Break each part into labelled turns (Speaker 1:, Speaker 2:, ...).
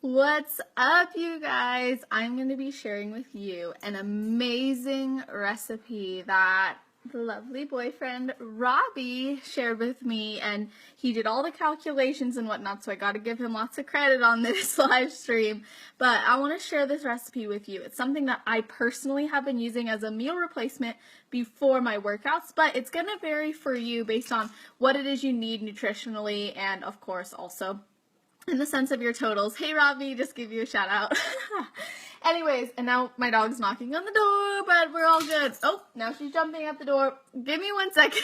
Speaker 1: What's up, you guys? I'm going to be sharing with you an amazing recipe that the lovely boyfriend Robbie shared with me, and he did all the calculations and whatnot, so I got to give him lots of credit on this live stream. But I want to share this recipe with you. It's something that I personally have been using as a meal replacement before my workouts, but it's going to vary for you based on what it is you need nutritionally and, of course, also in the sense of your totals. Hey, Robbie, just give you a shout out. Anyways, and now my dog's knocking on the door, but we're all good. Oh, now she's jumping at the door. Give me 1 second.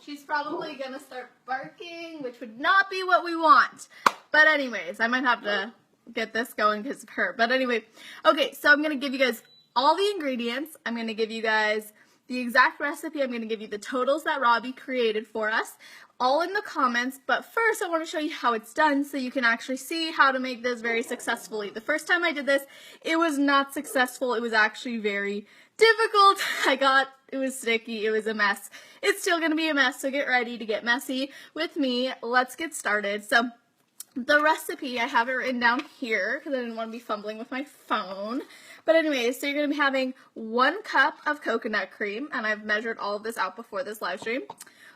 Speaker 1: She's probably gonna start barking, which would not be what we want. But anyways, I might have to get this going because of her. But anyway, okay, so I'm gonna give you guys all the ingredients. I'm gonna give you guys the exact recipe. I'm going to give you the totals that Robbie created for us, all in the comments. But first, I want to show you how it's done so you can actually see how to make this very successfully. The first time I did this, it was not successful. It was actually very difficult. It was sticky. It was a mess. It's still going to be a mess, so get ready to get messy with me. Let's get started. So the recipe, I have it written down here because I didn't want to be fumbling with my phone. But anyways, so you're going to be having 1 cup of coconut cream, and I've measured all of this out before this live stream.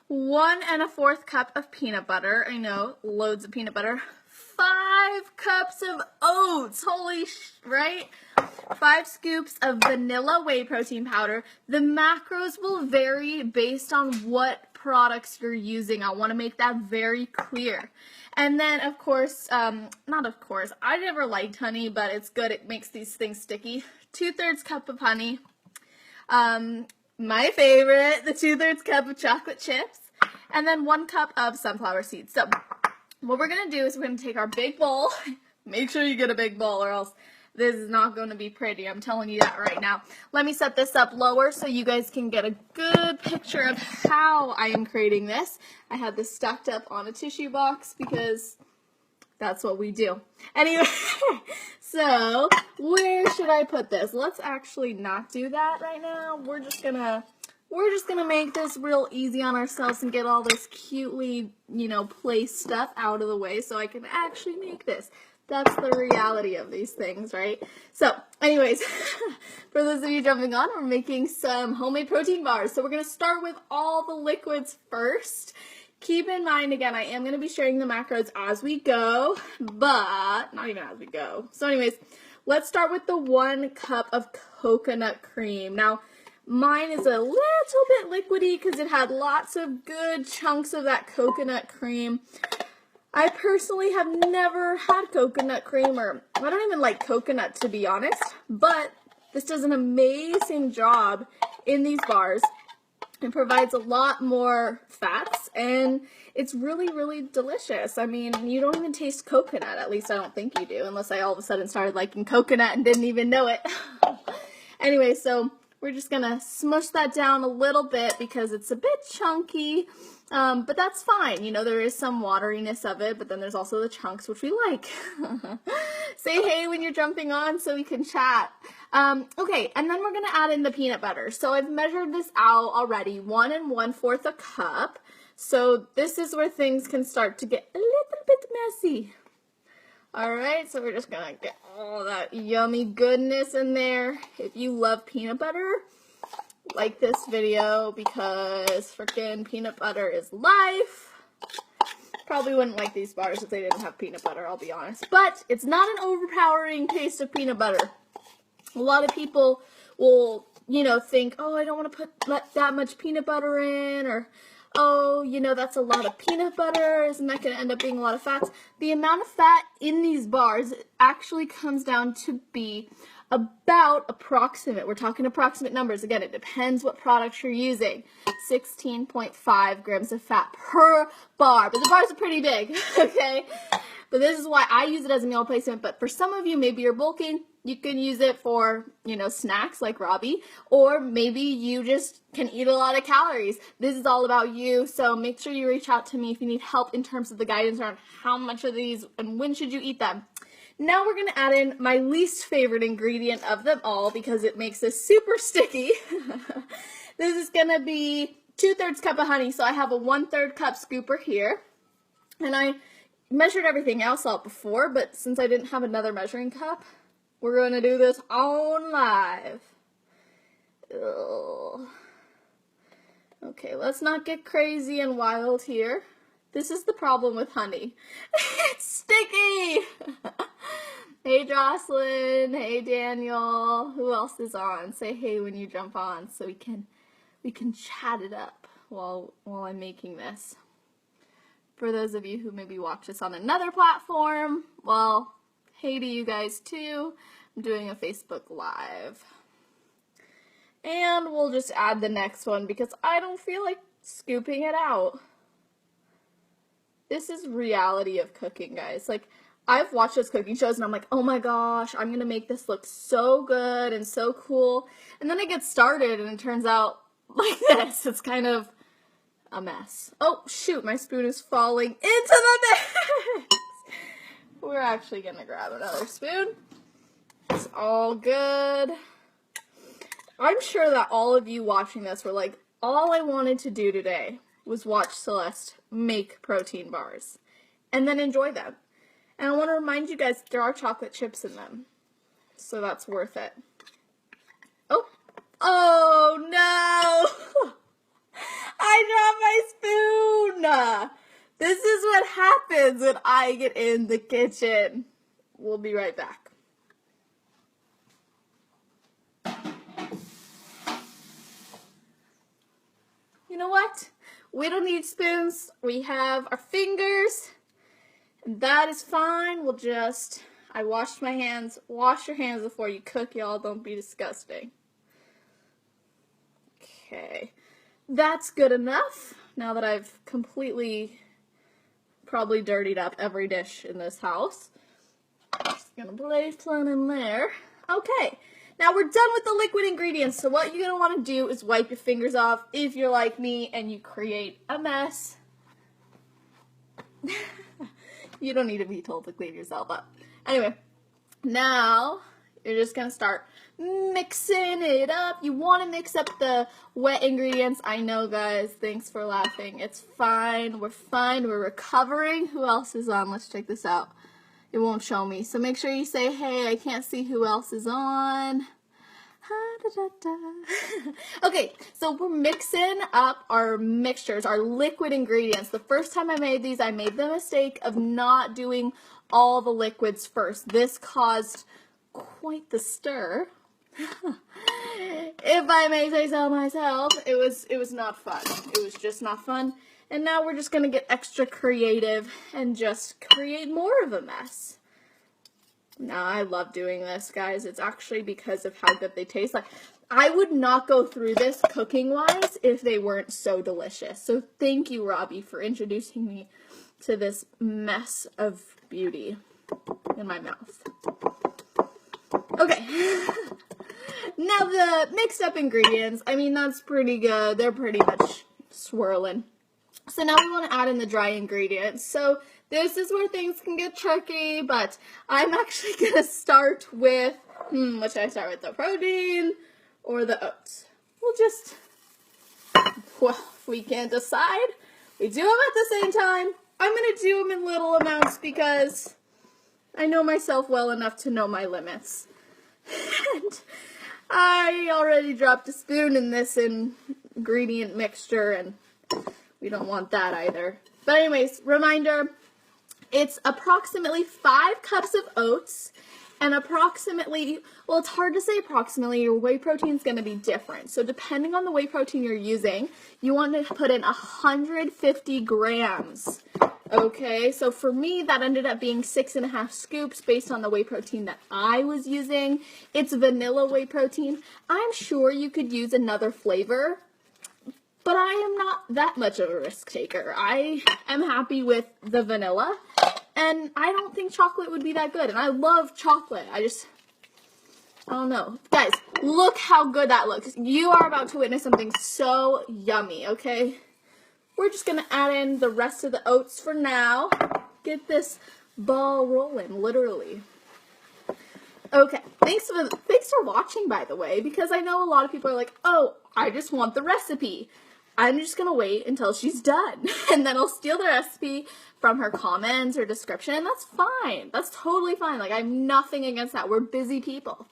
Speaker 1: 1 1/4 cup of peanut butter. I know, loads of peanut butter. 5 cups of oats. Right? 5 scoops of vanilla whey protein powder. The macros will vary based on what products you're using. I want to make that very clear. And then, of course, I never liked honey, but it's good. It makes these things sticky. 2/3 cup of honey. My favorite, the 2/3 cup of chocolate chips. And then 1 cup of sunflower seeds. So what we're going to do is we're going to take our big bowl. Make sure you get a big bowl or else this is not going to be pretty. I'm telling you that right now. Let me set this up lower so you guys can get a good picture of how I am creating this. I had this stacked up on a tissue box because that's what we do. Anyway, so where should I put this? Let's actually not do that right now. We're just gonna make this real easy on ourselves and get all this cutely, placed stuff out of the way so I can actually make this. That's the reality of these things, right? So, anyways, for those of you jumping on, we're making some homemade protein bars. So we're going to start with all the liquids first. Keep in mind, again, I am going to be sharing the macros as we go, but not even as we go. So anyways, let's start with the 1 cup of coconut cream. Now, mine is a little bit liquidy because it had lots of good chunks of that coconut cream. I personally have never had coconut cream, or I don't even like coconut, to be honest, but this does an amazing job in these bars. It provides a lot more fats, and it's really, really delicious. I mean, you don't even taste coconut, at least I don't think you do, unless I all of a sudden started liking coconut and didn't even know it. Anyway, so we're just going to smush that down a little bit because it's a bit chunky. But that's fine. There is some wateriness of it, but then there's also the chunks, which we like. Say hey when you're jumping on so we can chat. Okay, and then we're going to add in the peanut butter. So I've measured this out already, 1 1/4 a cup. So this is where things can start to get a little bit messy. All right, so we're just going to get all that yummy goodness in there. If you love peanut butter, like this video because freaking peanut butter is life. Probably wouldn't like these bars if they didn't have peanut butter, I'll be honest. But it's not an overpowering taste of peanut butter. A lot of people will, think, oh, I don't want to put that much peanut butter in, or oh, that's a lot of peanut butter. Isn't that going to end up being a lot of fats? The amount of fat in these bars actually comes down to be about approximate. We're talking approximate numbers. Again, it depends what products you're using. 16.5 grams of fat per bar. But the bars are pretty big, okay? But this is why I use it as a meal replacement. But for some of you, maybe you're bulking. You can use it for, snacks like Robbie. Or maybe you just can eat a lot of calories. This is all about you. So make sure you reach out to me if you need help in terms of the guidance around how much of these and when should you eat them. Now we're going to add in my least favorite ingredient of them all because it makes this super sticky. This is going to be 2/3 cup of honey. So I have a 1/3 cup scooper here. And I measured everything else out before, but since I didn't have another measuring cup, we're going to do this on live. Ugh. Okay, let's not get crazy and wild here. This is the problem with honey. It's sticky! Hey Jocelyn, hey Daniel, who else is on? Say hey when you jump on so we can chat it up while I'm making this. For those of you who maybe watch this on another platform, well, hey to you guys too. I'm doing a Facebook Live. And we'll just add the next one because I don't feel like scooping it out. This is reality of cooking, guys. Like, I've watched those cooking shows and I'm like, oh my gosh, I'm gonna make this look so good and so cool. And then I get started and it turns out like this. It's kind of a mess. Oh, shoot, my spoon is falling into the mix. We're actually gonna grab another spoon. It's all good. I'm sure that all of you watching this were like, all I wanted to do today was watch Celeste make protein bars and then enjoy them. And I want to remind you guys, there are chocolate chips in them. So that's worth it. Oh no! I dropped my spoon! This is what happens when I get in the kitchen. We'll be right back. You know what? We don't need spoons. We have our fingers. And that is fine. We'll just... I washed my hands. Wash your hands before you cook, y'all. Don't be disgusting. Okay. That's good enough. Now that I've completely probably dirtied up every dish in this house. Just gonna place one in there. Okay. Now we're done with the liquid ingredients. So what you're gonna want to do is wipe your fingers off if you're like me and you create a mess. You don't need to be told to clean yourself up. Anyway, now you're just gonna start mixing it up. You want to mix up the wet ingredients. I know, guys. Thanks for laughing. It's fine. We're fine. We're recovering. Who else is on? Let's check this out. It won't show me. So make sure you say, hey, I can't see who else is on. Okay, so we're mixing up our mixtures, our liquid ingredients. The first time I made these, I made the mistake of not doing all the liquids first. This caused quite the stir. If I may say so myself, it was not fun. It was just not fun. And now we're just gonna get extra creative and just create more of a mess. Now, I love doing this, guys. It's actually because of how good they taste. Like, I would not go through this cooking-wise if they weren't so delicious. So thank you, Robbie, for introducing me to this mess of beauty in my mouth. Okay. Now, the mixed up ingredients, I mean, that's pretty good. They're pretty much swirling. So now we want to add in the dry ingredients. So this is where things can get tricky, but I'm actually going to start with, what should I start with, the protein or the oats? We'll just, well, if we can't decide, we do them at the same time. I'm going to do them in little amounts because I know myself well enough to know my limits. And I already dropped a spoon in this ingredient mixture, and we don't want that either. But anyways, reminder, it's approximately 5 cups of oats and approximately, well, it's hard to say approximately, your whey protein is going to be different. So depending on the whey protein you're using, you want to put in 150 grams. Okay, so for me, that ended up being 6.5 scoops based on the whey protein that I was using. It's vanilla whey protein. I'm sure you could use another flavor, but I am not that much of a risk taker. I am happy with the vanilla, and I don't think chocolate would be that good. And I love chocolate. I don't know. Guys, look how good that looks. You are about to witness something so yummy, okay? We're just going to add in the rest of the oats for now. Get this ball rolling, literally. Okay, thanks for watching, by the way, because I know a lot of people are like, oh, I just want the recipe. I'm just gonna wait until she's done, and then I'll steal the recipe from her comments or description, and that's fine. That's totally fine. Like, I have nothing against that. We're busy people.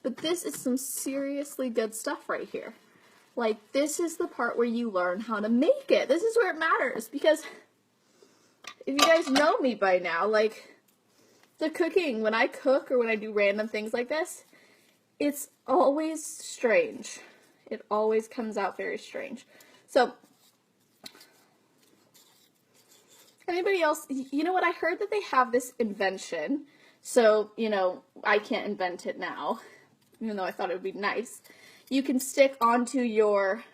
Speaker 1: But this is some seriously good stuff right here. Like, this is the part where you learn how to make it. This is where it matters, because if you guys know me by now, like, the cooking, when I cook or when I do random things like this, it's always strange. It always comes out very strange. So, anybody else, you know what, I heard that they have this invention, so, you know, I can't invent it now, even though I thought it would be nice. You can stick onto your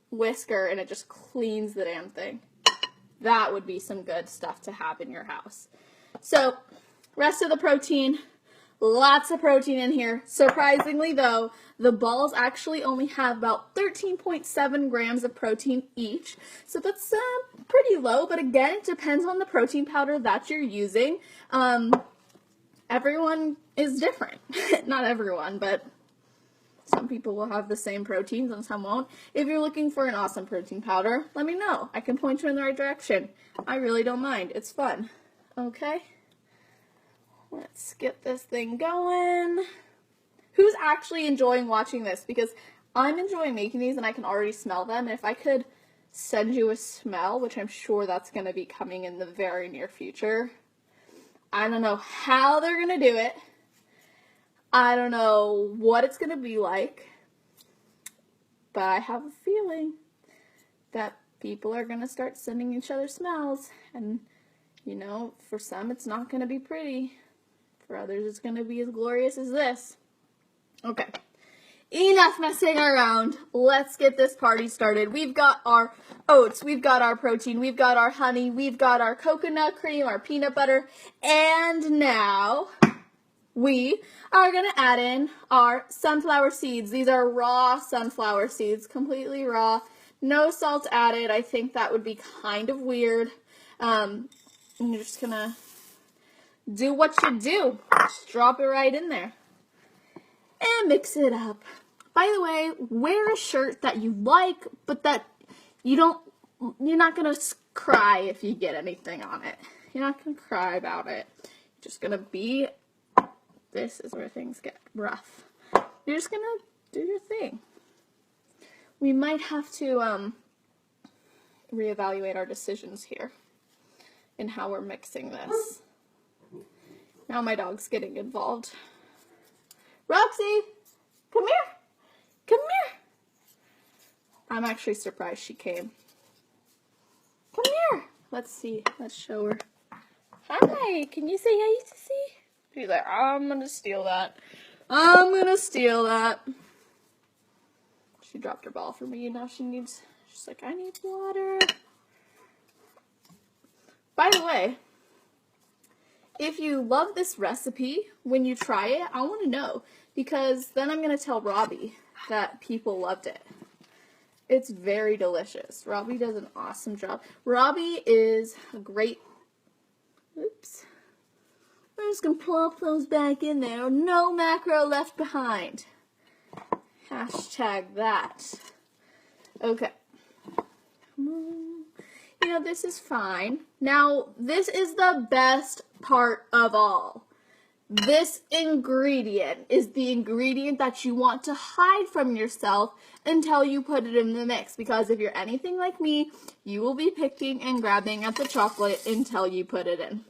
Speaker 1: whisker and it just cleans the damn thing. That would be some good stuff to have in your house. So, rest of the protein, lots of protein in here. Surprisingly though, the balls actually only have about 13.7 grams of protein each. So that's pretty low, but again, it depends on the protein powder that you're using. Everyone is different. Not everyone, but some people will have the same proteins and some won't. If you're looking for an awesome protein powder, let me know. I can point you in the right direction. I really don't mind. It's fun. Okay? Let's get this thing going. Who's actually enjoying watching this? Because I'm enjoying making these and I can already smell them. And if I could send you a smell, which I'm sure that's going to be coming in the very near future. I don't know how they're going to do it. I don't know what it's going to be like. But I have a feeling that people are going to start sending each other smells. And, you know, for some it's not going to be pretty. For others it's going to be as glorious as this. Okay. Enough messing around. Let's get this party started. We've got our oats, we've got our protein, we've got our honey, we've got our coconut cream, our peanut butter, and now we are going to add in our sunflower seeds. These are raw sunflower seeds, completely raw, no salt added. I think that would be kind of weird. And you're just going to do what you do. Just drop it right in there. And mix it up. By the way, wear a shirt that you like, but that you're not going to cry if you get anything on it. You're not going to cry about it. You're just going to be, this is where things get rough. You're just going to do your thing. We might have to reevaluate our decisions here in how we're mixing this. Now my dog's getting involved. Roxy, come here. Come here. I'm actually surprised she came. Come here. Let's see. Let's show her. Hi. Can you say hi to see? She's like, I'm going to steal that. I'm going to steal that. She dropped her ball for me. Now she's like, I need water. By the way, if you love this recipe, when you try it, I want to know. Because then I'm going to tell Robbie that people loved it. It's very delicious. Robbie does an awesome job. Robbie is a great... Oops. We're just going to plop those back in there. No macro left behind. Hashtag that. Okay. Come on. You know, this is fine. Now, this is the best part of all. This ingredient is the ingredient that you want to hide from yourself until you put it in the mix. Because if you're anything like me, you will be picking and grabbing at the chocolate until you put it in.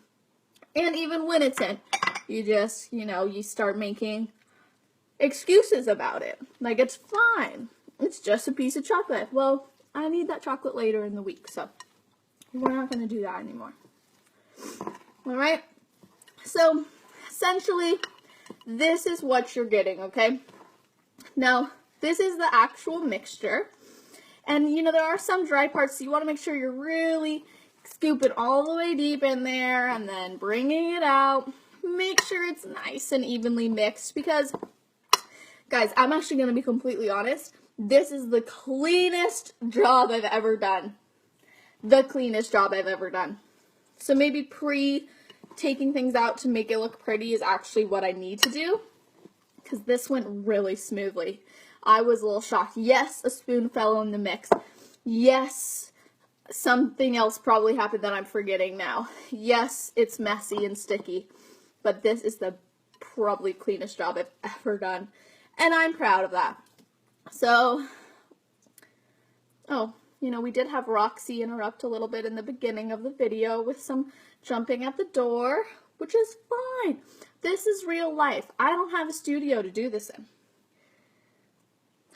Speaker 1: And even when it's in, you just, you start making excuses about it. Like, it's fine. It's just a piece of chocolate. Well, I need that chocolate later in the week, so we're not going to do that anymore. All right? So, essentially, this is what you're getting, okay? Now, this is the actual mixture. And, there are some dry parts, so you want to make sure you're really scooping all the way deep in there and then bringing it out. Make sure it's nice and evenly mixed because, guys, I'm actually going to be completely honest. This is the cleanest job I've ever done. The cleanest job I've ever done. So maybe taking things out to make it look pretty is actually what I need to do. Because this went really smoothly. I was a little shocked. Yes, a spoon fell in the mix. Yes, something else probably happened that I'm forgetting now. Yes, it's messy and sticky, but this is the probably cleanest job I've ever done, and I'm proud of that. So, oh, we did have Roxy interrupt a little bit in the beginning of the video with some jumping at the door, which is fine. This is real life. I don't have a studio to do this in.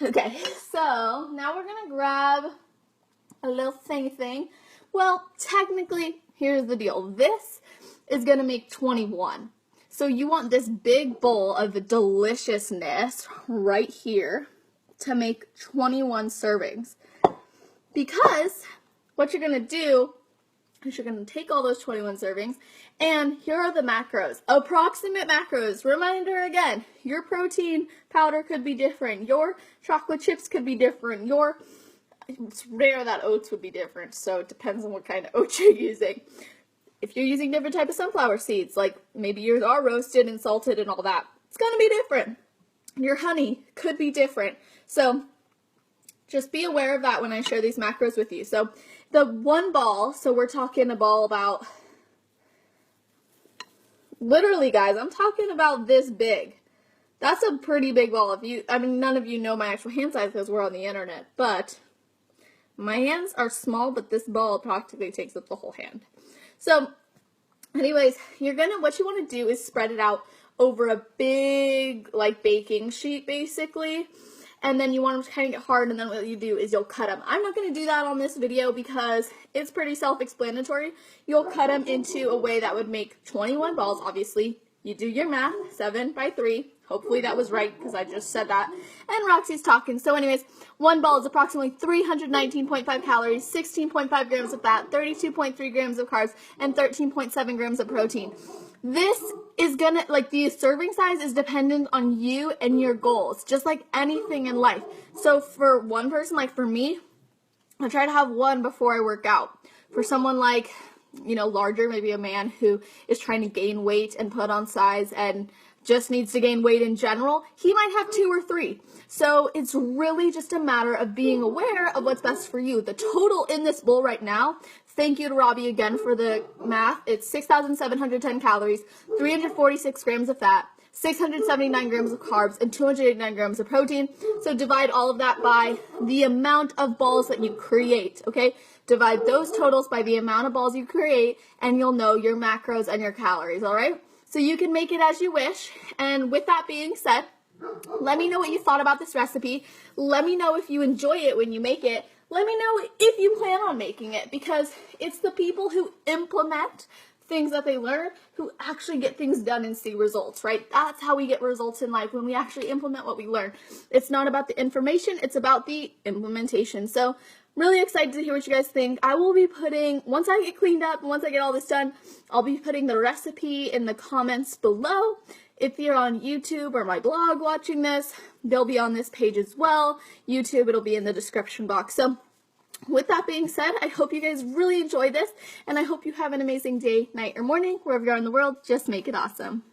Speaker 1: Okay, so now we're going to grab a little thingy thing. Well, technically, here's the deal. This is going to make 21. So you want this big bowl of deliciousness right here to make 21 servings. Because what you're going to do is you're going to take all those 21 servings, and here are the macros. Approximate macros. Reminder again, your protein powder could be different. Your chocolate chips could be different. It's rare that oats would be different, so it depends on what kind of oats you're using. If you're using different type of sunflower seeds, like maybe yours are roasted and salted and all that, it's going to be different. Your honey could be different. So just be aware of that when I share these macros with you. So the one ball, so we're talking a ball about, literally guys, I'm talking about this big. That's a pretty big ball. None of you know my actual hand size because we're on the internet, but my hands are small, but this ball practically takes up the whole hand. So anyways, what you want to do is spread it out over a big, like, baking sheet, basically. And then you want them to kind of get hard, and then what you do is you'll cut them. I'm not going to do that on this video because it's pretty self-explanatory. You'll cut them into a way that would make 21 balls, obviously. You do your math, 7 by 3. Hopefully that was right because I just said that. And Roxy's talking. So anyways, one ball is approximately 319.5 calories, 16.5 grams of fat, 32.3 grams of carbs, and 13.7 grams of protein. This is the serving size is dependent on you and your goals, just like anything in life. So for one person, like for me, I try to have one before I work out. For someone like, larger, maybe a man who is trying to gain weight and put on size and just needs to gain weight in general, he might have 2 or 3. So it's really just a matter of being aware of what's best for you. The total in this bowl right now, thank you to Robbie again for the math, it's 6,710 calories, 346 grams of fat, 679 grams of carbs, and 289 grams of protein. So divide all of that by the amount of balls that you create, okay? Divide those totals by the amount of balls you create, and you'll know your macros and your calories, all right? So you can make it as you wish. And with that being said, let me know what you thought about this recipe. Let me know if you enjoy it when you make it. Let me know if you plan on making it, because it's the people who implement things that they learn who actually get things done and see results, right? That's how we get results in life, when we actually implement what we learn. It's not about the information, it's about the implementation. So really excited to hear what you guys think. I will be putting, once I get cleaned up, once I get all this done, I'll be putting the recipe in the comments below. If you're on YouTube or my blog watching this, they'll be on this page as well. YouTube, it'll be in the description box. So with that being said, I hope you guys really enjoy this, and I hope you have an amazing day, night, or morning, wherever you are in the world. Just make it awesome.